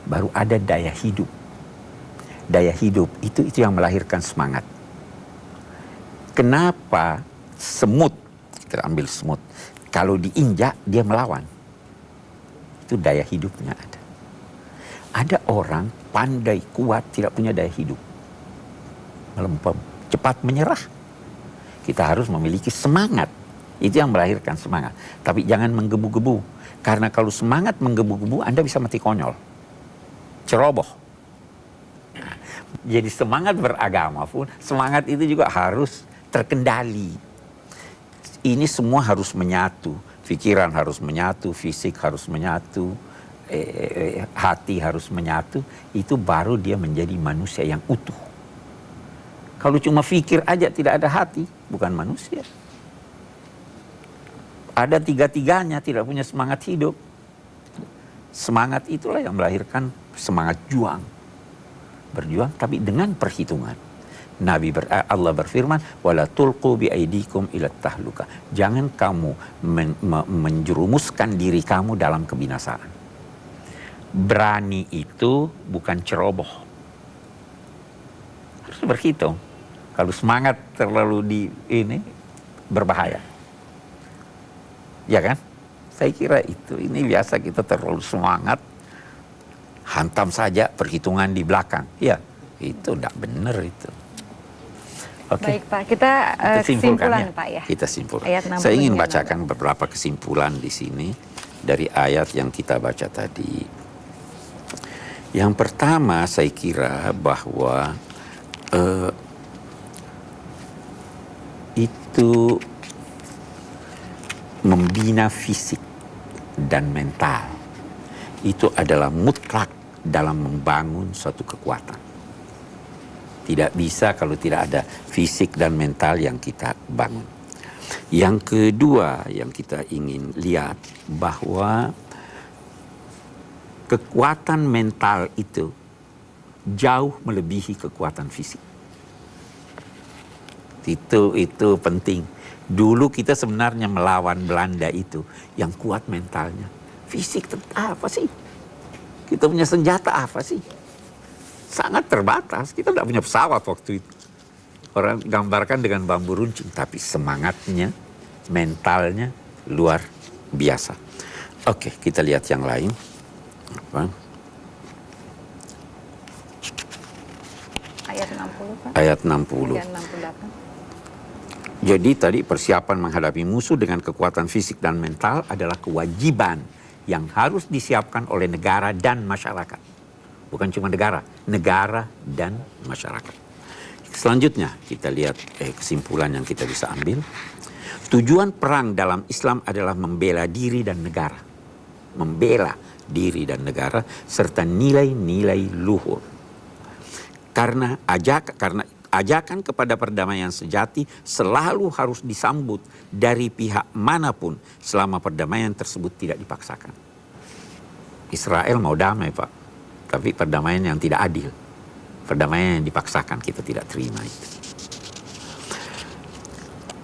Baru ada daya hidup. Daya hidup itu yang melahirkan semangat. Kenapa semut, kita ambil semut, kalau diinjak dia melawan. Itu daya hidupnya ada. Ada orang pandai, kuat, tidak punya daya hidup. Melempem, cepat menyerah. Kita harus memiliki semangat. Itu yang melahirkan semangat. Tapi jangan menggebu-gebu. Karena kalau semangat menggebu-gebu, Anda bisa mati konyol. Ceroboh. Jadi semangat beragama pun, semangat itu juga harus terkendali. Ini semua harus menyatu. Pikiran harus menyatu, fisik harus menyatu, hati harus menyatu. Itu baru dia menjadi manusia yang utuh. Kalau cuma pikir aja tidak ada hati, bukan manusia. Ada tiga-tiganya tidak punya semangat hidup. Semangat itulah yang melahirkan semangat juang. Berjuang tapi dengan perhitungan. Allah berfirman, wala tulqu biaidikum ila tahluka. Jangan kamu menjerumuskan diri kamu dalam kebinasaan. Berani itu bukan ceroboh. Harus berhitung. Kalau semangat terlalu berbahaya. Ya kan? Saya kira ini biasa kita terlalu semangat, hantam saja perhitungan di belakang. Ya, itu tidak benar itu. Baik Pak, kita kesimpulan ya. Pak ya. Kita simpulkan. Saya ingin bacakan beberapa kesimpulan di sini dari ayat yang kita baca tadi. Yang pertama saya kira bahwa itu membina fisik dan mental itu adalah mutlak dalam membangun suatu kekuatan. Tidak bisa kalau tidak ada fisik dan mental yang kita bangun. Yang kedua yang kita ingin lihat bahwa kekuatan mental itu jauh melebihi kekuatan fisik. Itu penting. Dulu kita sebenarnya melawan Belanda itu yang kuat mentalnya. Fisik apa sih? Kita punya senjata apa sih? Sangat terbatas. Kita tidak punya pesawat waktu itu. Orang gambarkan dengan bambu runcing, tapi semangatnya, mentalnya luar biasa. Oke, kita lihat yang lain. Apa? Ayat 60, Pak. Ayat 60. Dan 68. Jadi tadi persiapan menghadapi musuh dengan kekuatan fisik dan mental adalah kewajiban yang harus disiapkan oleh negara dan masyarakat. Bukan cuma negara dan masyarakat. Selanjutnya kita lihat kesimpulan yang kita bisa ambil. Tujuan perang dalam Islam adalah membela diri dan negara. Membela diri dan negara serta nilai-nilai luhur. Karena ajakan kepada perdamaian sejati selalu harus disambut dari pihak manapun selama perdamaian tersebut tidak dipaksakan. Israel mau damai, Pak, tapi perdamaian yang tidak adil. Perdamaian yang dipaksakan kita tidak terima itu.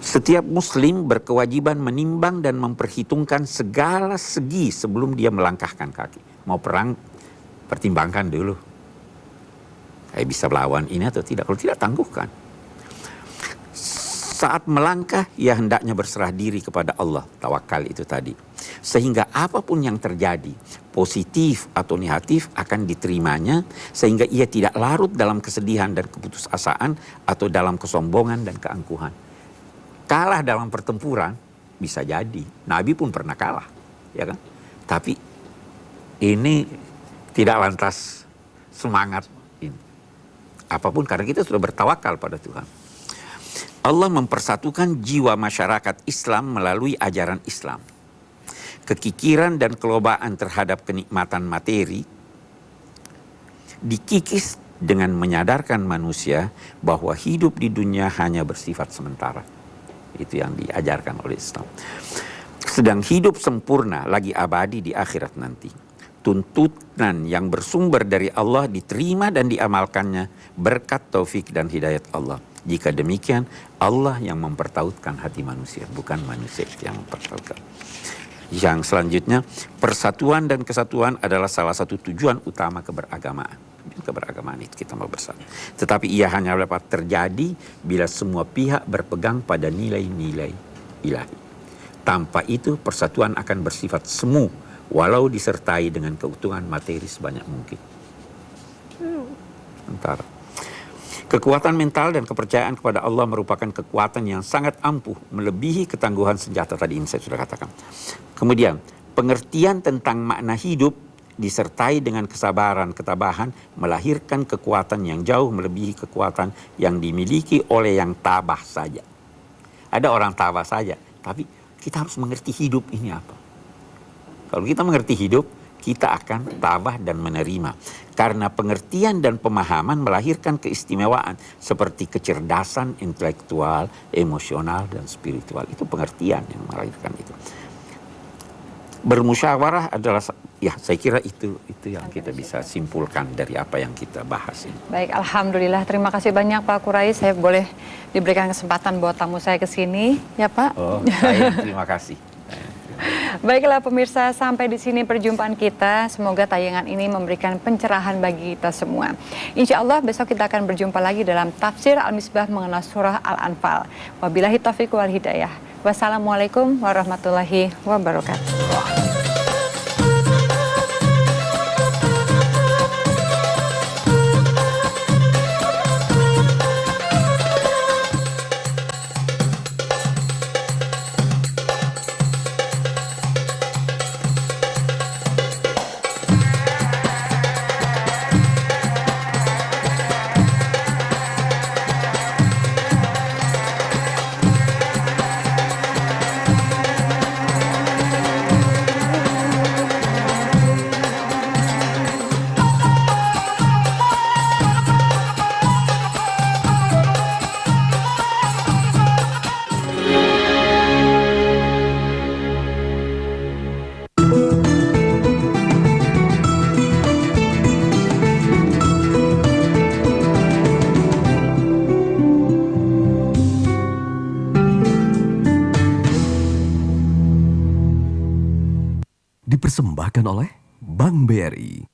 Setiap muslim berkewajiban menimbang dan memperhitungkan segala segi sebelum dia melangkahkan kaki. Mau perang, pertimbangkan dulu. Saya bisa melawan ini atau tidak. Kalau tidak, tangguhkan. Saat melangkah, ia hendaknya berserah diri kepada Allah. Tawakal itu tadi. Sehingga apapun yang terjadi, positif atau negatif, akan diterimanya. Sehingga ia tidak larut dalam kesedihan dan keputusasaan atau dalam kesombongan dan keangkuhan. Kalah dalam pertempuran, bisa jadi. Nabi pun pernah kalah. Ya kan? Tapi ini tidak lantas semangat. Apapun, karena kita sudah bertawakal pada Tuhan. Allah mempersatukan jiwa masyarakat Islam melalui ajaran Islam. Kekikiran dan kelobaan terhadap kenikmatan materi dikikis dengan menyadarkan manusia bahwa hidup di dunia hanya bersifat sementara. Itu yang diajarkan oleh Islam. Sedang hidup sempurna lagi abadi di akhirat nanti. Tuntutan yang bersumber dari Allah diterima dan diamalkannya berkat taufik dan hidayat Allah. Jika demikian, Allah yang mempertautkan hati manusia, bukan manusia yang mempertautkan. Yang selanjutnya, persatuan dan kesatuan adalah salah satu tujuan utama keberagamaan. Keberagamaan itu kita mau bersatu. Tetapi ia hanya dapat terjadi bila semua pihak berpegang pada nilai-nilai ilahi. Tanpa itu, persatuan akan bersifat semu, walau disertai dengan keutuhan materi sebanyak mungkin. Sementara kekuatan mental dan kepercayaan kepada Allah merupakan kekuatan yang sangat ampuh, melebihi ketangguhan senjata tadi ini saya sudah katakan. Kemudian, pengertian tentang makna hidup disertai dengan kesabaran, ketabahan melahirkan kekuatan yang jauh melebihi kekuatan yang dimiliki oleh yang tabah saja. Ada orang tabah saja, tapi kita harus mengerti hidup ini apa. Kalau kita mengerti hidup, kita akan tabah dan menerima. Karena pengertian dan pemahaman melahirkan keistimewaan seperti kecerdasan intelektual, emosional, dan spiritual. Itu pengertian yang melahirkan itu. Bermusyawarah adalah, ya saya kira itu yang kita bisa simpulkan dari apa yang kita bahas ini. Baik, Alhamdulillah. Terima kasih banyak Pak Kurai. Saya boleh diberikan kesempatan buat tamu saya ke sini, ya Pak? Oh, saya terima kasih. Baiklah pemirsa, sampai di sini perjumpaan kita. Semoga tayangan ini memberikan pencerahan bagi kita semua. Insya Allah besok kita akan berjumpa lagi dalam tafsir Al-Misbah mengenai surah Al-Anfal. Wabillahi taufiq wal hidayah. Wassalamualaikum warahmatullahi wabarakatuh. dipersembahkan oleh Bank BRI.